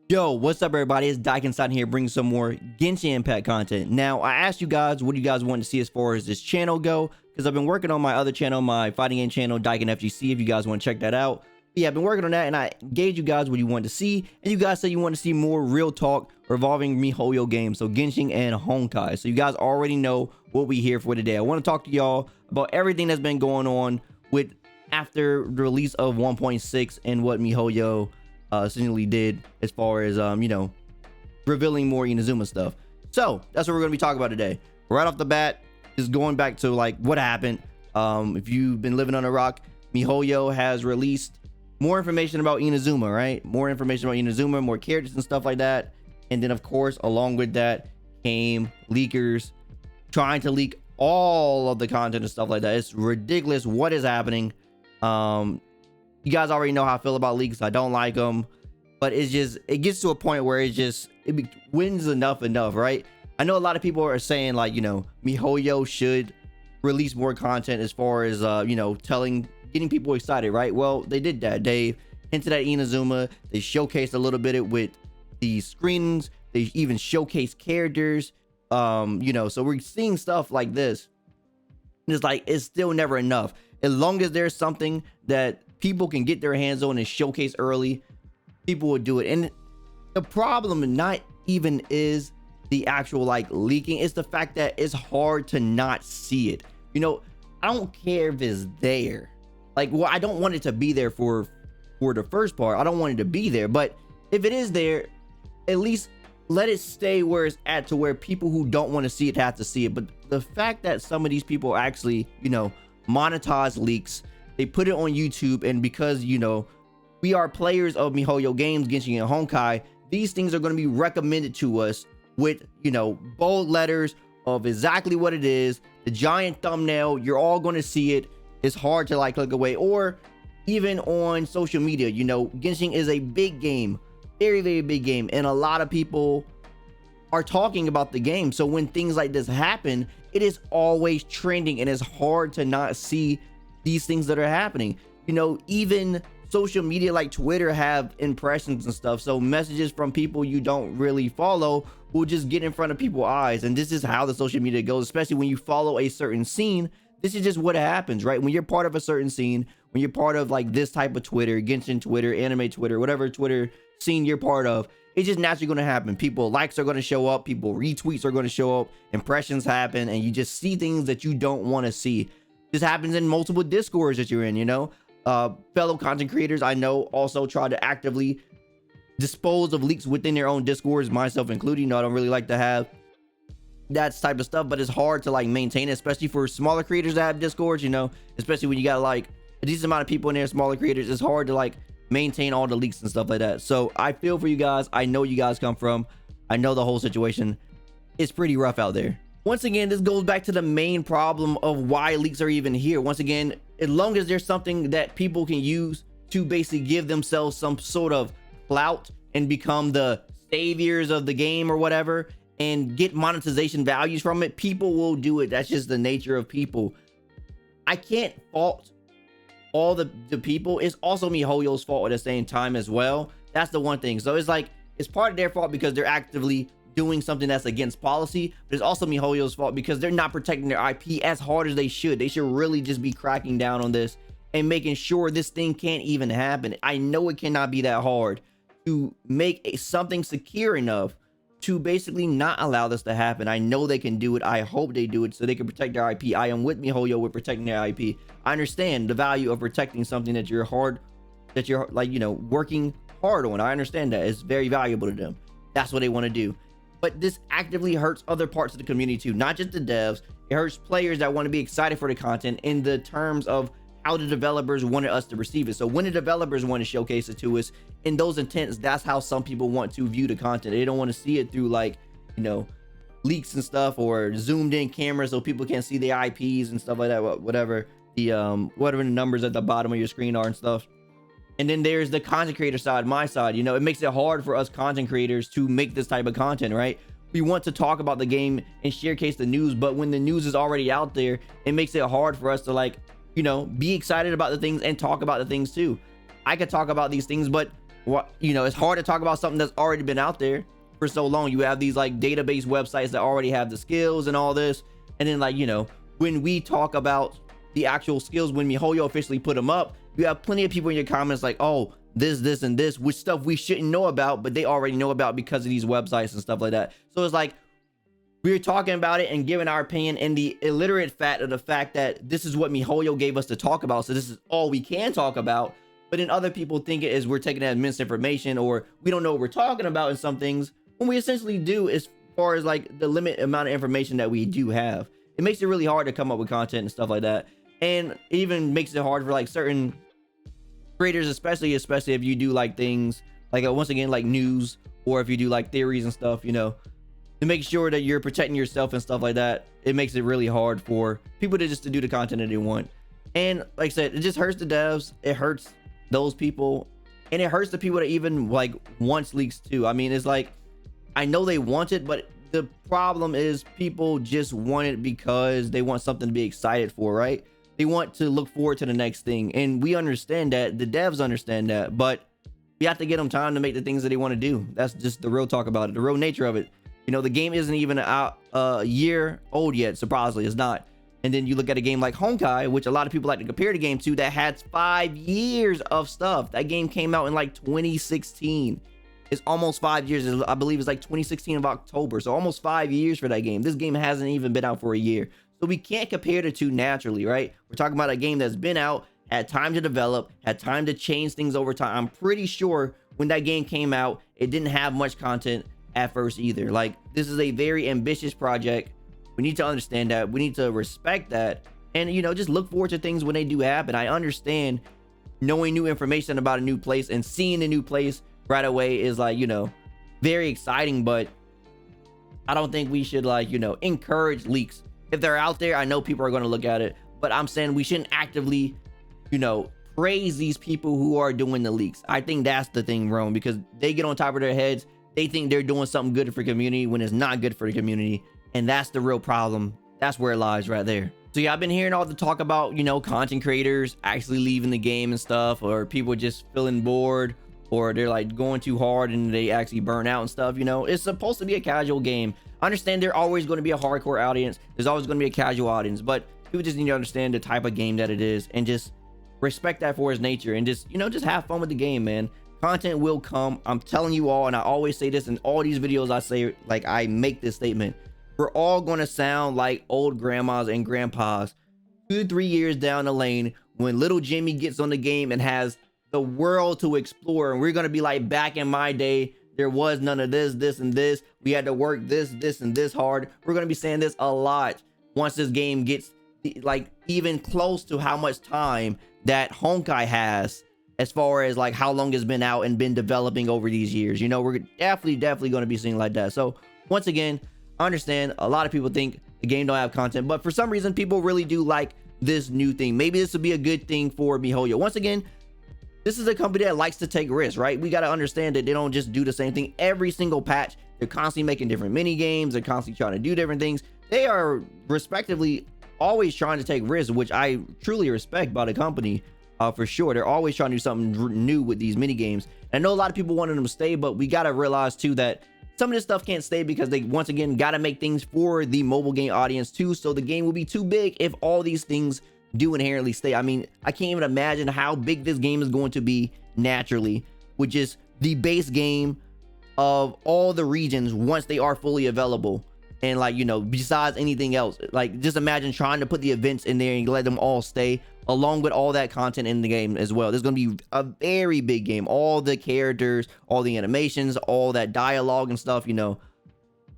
Yo, what's up everybody? It's Daikin here bringing some more Genshin Impact content. Now, I asked you guys what you guys want to see as far as this channel go, because I've been working on my other channel, my fighting game channel, Daikin FGC, if you guys want to check that out. But yeah, I've been working on that and I gave you guys what you want to see, and you guys said you want to see more real talk revolving MiHoYo games, so Genshin and Honkai. So you guys already know what we here for today. I want to talk to y'all about everything that's been going on with after the release of 1.6 and what MiHoYo essentially did as far as revealing more Inazuma stuff. So that's what we're going to be talking about today. Right off the bat, just going back to like what happened. If you've been living on a rock, MiHoYo has released more information about Inazuma, right? More information about Inazuma, more characters and stuff like that. And then of course, along with that came leakers trying to leak all of the content and stuff like that. It's ridiculous what is happening. You guys already know how I feel about leaks. I don't like them, but it gets to a point where it wins enough, right? I know a lot of people are saying like, MiHoYo should release more content as far as, getting people excited, right? Well, they did that. They hinted at Inazuma. They showcased a little bit with the screens. They even showcased characters, so we're seeing stuff like this. It's like, it's still never enough. As long as there's something that people can get their hands on and showcase early, people will do it. And the problem not even is the actual like leaking, it's the fact that it's hard to not see it. I don't care if it's there. Like, well, I don't want it to be there for the first part. I don't want it to be there, but if it is there, at least let it stay where it's at, to where people who don't want to see it have to see it. But the fact that some of these people actually monetize leaks, they put it on YouTube, and because we are players of MiHoYo games, Genshin and Honkai, these things are going to be recommended to us with bold letters of exactly what it is, the giant thumbnail. You're all going to see it. It's hard to like click away. Or even on social media, Genshin is a big game, very, very big game, and a lot of people are talking about the game. So when things like this happen, it is always trending, and it's hard to not see these things that are happening. Even social media like Twitter have impressions and stuff, so messages from people you don't really follow will just get in front of people's eyes. And this is how the social media goes, especially when you follow a certain scene. This is just what happens, right? When you're part of a certain scene, when you're part of like this type of Twitter, Genshin Twitter, anime Twitter, whatever Twitter scene you're part of, it's just naturally going to happen. People likes are going to show up, people retweets are going to show up, impressions happen, and you just see things that you don't want to see. This happens in multiple discords that you're in. Fellow content creators I know also try to actively dispose of leaks within their own discords, myself included. I don't really like to have that type of stuff, but it's hard to like maintain it, especially for smaller creators that have discords, especially when you got like a decent amount of people in there, smaller creators. It's hard to like maintain all the leaks and stuff like that. So I feel for you guys. I know you guys come from, I know the whole situation is pretty rough out there. Once again, this goes back to the main problem of why leaks are even here. Once again, as long as there's something that people can use to basically give themselves some sort of clout and become the saviors of the game or whatever, and get monetization values from it, people will do it. That's just the nature of people. I can't fault all the people. It's also MiHoYo's fault at the same time as well. That's the one thing. So it's like, it's part of their fault because they're actively doing something that's against policy, but it's also MiHoYo's fault because they're not protecting their IP as hard as they should. They should really just be cracking down on this and making sure this thing can't even happen. I know it cannot be that hard to make something secure enough to basically not allow this to happen. I know they can do it. I hope they do it so they can protect their IP. I am with MiHoYo with protecting their IP. I understand the value of protecting something that you're working hard on. I understand that it's very valuable to them. That's what they want to do. But this actively hurts other parts of the community too, not just the devs. It hurts players that want to be excited for the content in the terms of how the developers wanted us to receive it. So when the developers want to showcase it to us in those intents, that's how some people want to view the content. They don't want to see it through like, leaks and stuff, or zoomed in cameras so people can't see the IPs and stuff like that, whatever the numbers at the bottom of your screen are and stuff. And then there's the content creator side, my side. It makes it hard for us content creators to make this type of content, right? We want to talk about the game and showcase the news, but when the news is already out there, it makes it hard for us to like, be excited about the things and talk about the things too. I could talk about these things, but what, you know, it's hard to talk about something that's already been out there for so long. You have these like database websites that already have the skills and all this, and then like, you know, when we talk about the actual skills, when MiHoYo officially put them up, you have plenty of people in your comments like, oh, this and this, which stuff we shouldn't know about, but they already know about because of these websites and stuff like that. So it's like we're talking about it and giving our opinion in the illiterate fact of the fact that this is what MiHoYo gave us to talk about, so this is all we can talk about. But then other people think it is we're taking that as misinformation, or we don't know what we're talking about in some things, when we essentially do, as far as like the limit amount of information that we do have. It makes it really hard to come up with content and stuff like that, and it even makes it hard for like certain creators, especially if you do like things like once again like news, or if you do like theories and stuff, you know, to make sure that you're protecting yourself and stuff like that. It makes it really hard for people to do the content that they want. And like I said, it just hurts the devs, it hurts those people, and it hurts the people that even like wants leaks too. I mean, it's like, I know they want it, but the problem is people just want it because they want something to be excited for, right? They want to look forward to the next thing, and we understand that, the devs understand that, but we have to get them time to make the things that they want to do. That's just the real talk about it, the real nature of it. You know, the game isn't even out a year old yet, surprisingly, it's not. And then you look at a game like Honkai, which a lot of people like to compare the game to, that had 5 years of stuff. That game came out in like 2016. It's almost 5 years. I believe it's like 2016 of October. So almost 5 years for that game. This game hasn't even been out for a year. So we can't compare the two naturally, right? We're talking about a game that's been out, had time to develop, had time to change things over time. I'm pretty sure when that game came out, it didn't have much content at first either. Like, this is a very ambitious project. We need to understand that. We need to respect that. And, you know, just look forward to things when they do happen. I understand knowing new information about a new place and seeing a new place right away is like, you know, very exciting, but I don't think we should like, you know, encourage leaks. If they're out there, I know people are going to look at it, but I'm saying we shouldn't actively, you know, praise these people who are doing the leaks. I think that's the thing wrong, because they get on top of their heads. They think they're doing something good for the community when it's not good for the community. And that's the real problem. That's where it lies right there. So yeah, I've been hearing all the talk about, you know, content creators actually leaving the game and stuff, or people just feeling bored, or they're like going too hard and they actually burn out and stuff. You know, it's supposed to be a casual game. I understand there's always going to be a hardcore audience. There's always going to be a casual audience, but people just need to understand the type of game that it is and just respect that for its nature, and just, you know, just have fun with the game, man. Content will come. I'm telling you all, and I always say this in all these videos. I say, like, I make this statement. We're all going to sound like old grandmas and grandpas 2 to 3 years down the lane when little Jimmy gets on the game and has the world to explore, and we're going to be like, back in my day, there was none of this and this. We had to work this and this hard. We're going to be saying this a lot once this game gets like even close to how much time that Honkai has, as far as like how long it's been out and been developing over these years. You know, we're definitely going to be seeing like that. So once again, I understand a lot of people think the game don't have content, but for some reason people really do like this new thing. Maybe this will be a good thing for MiHoYo. Once again, this is a company that likes to take risks, right? We got to understand that they don't just do the same thing every single patch. They're constantly making different mini games. They're constantly trying to do different things. They are respectively always trying to take risks, which I truly respect by the company. For sure, they're always trying to do something new with these mini games. I know a lot of people wanted them to stay, but we got to realize too that some of this stuff can't stay, because they once again got to make things for the mobile game audience too. So the game will be too big if all these things do inherently stay. I mean, I can't even imagine how big this game is going to be naturally, with just the base game of all the regions once they are fully available. And like, you know, besides anything else, like just imagine trying to put the events in there and let them all stay along with all that content in the game as well. There's going to be a very big game. All the characters, all the animations, all that dialogue and stuff, you know,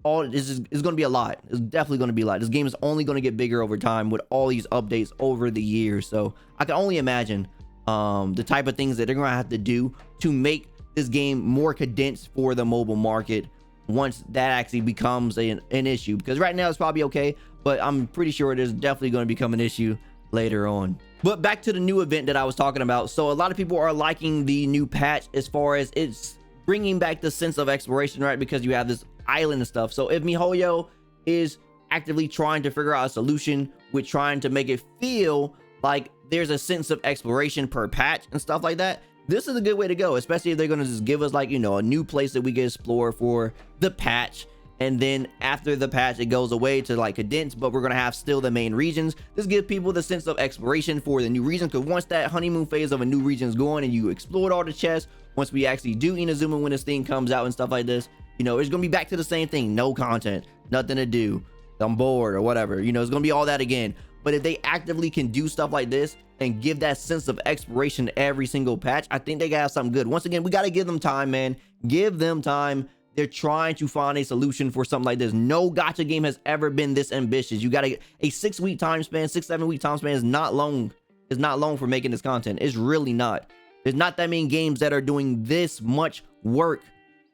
all this is going to be a lot. It's definitely going to be a lot. This game is only going to get bigger over time with all these updates over the years. So I can only imagine the type of things that they're going to have to do to make this game more condensed for the mobile market once that actually becomes an issue. Because right now it's probably okay, but I'm pretty sure it is definitely going to become an issue later on. But back to the new event that I was talking about. So a lot of people are liking the new patch as far as it's bringing back the sense of exploration, right? Because you have this island and stuff. So if MiHoYo is actively trying to figure out a solution with trying to make it feel like there's a sense of exploration per patch and stuff like that, this is a good way to go, especially if they're going to just give us like, you know, a new place that we can explore for the patch. And then after the patch, it goes away to like condensed, but we're going to have still the main regions. This gives people the sense of exploration for the new region, because once that honeymoon phase of a new region is going and you explored all the chests, once we actually do Inazuma when this thing comes out and stuff like this, you know, it's going to be back to the same thing. No content, nothing to do. I'm bored or whatever, you know, it's going to be all that again. But if they actively can do stuff like this and give that sense of exploration every single patch, I think they got something good. Once again, we got to give them time, man. Give them time. They're trying to find a solution for something like this. No gacha game has ever been this ambitious. You got to get a 6-week time span, 6-7 week time span is not long. It's not long for making this content. It's really not. There's not that many games that are doing this much work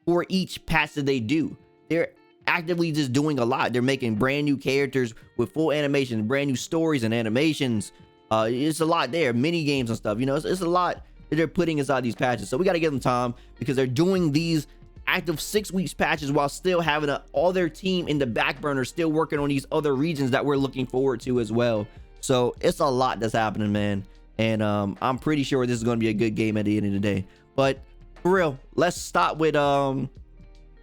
for each patch that they do. They're actively just doing a lot. They're making brand new characters with full animations, brand new stories and animations. It's a lot there, mini games and stuff. You know, it's a lot that they're putting inside these patches. So we got to give them time, because they're doing these active 6 weeks patches while still having all their team in the back burner, still working on these other regions that we're looking forward to as well. So it's a lot that's happening, man. And I'm pretty sure this is going to be a good game at the end of the day. But for real, let's stop with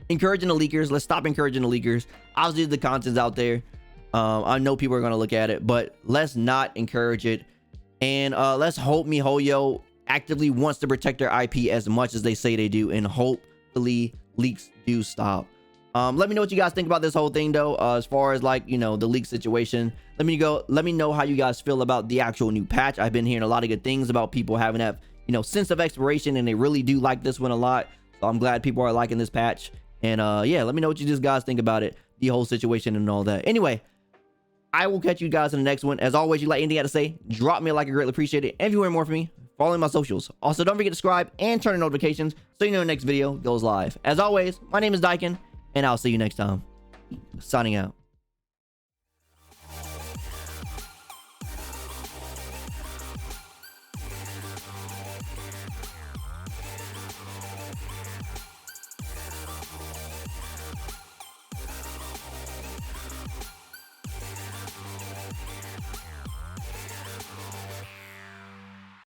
encouraging the leakers. Let's stop encouraging the leakers. Obviously the content's out there. I know people are going to look at it, but let's not encourage it. And let's hope MiHoYo actively wants to protect their IP as much as they say they do, and hopefully leaks do stop. Let me know what you guys think about this whole thing though, as far as like, you know, the leak situation. Let me know how you guys feel about the actual new patch. I've been hearing a lot of good things about people having that, you know, sense of exploration, and they really do like this one a lot. So I'm glad people are liking this patch. And yeah, let me know what you guys think about it, the whole situation and all that. Anyway, I will catch you guys in the next one. As always, you like anything I have to say, drop me a like. I greatly appreciate it. And if you want more from me, follow my socials. Also, don't forget to subscribe and turn on notifications so you know the next video goes live. As always, my name is Daikin, and I'll see you next time. Signing out.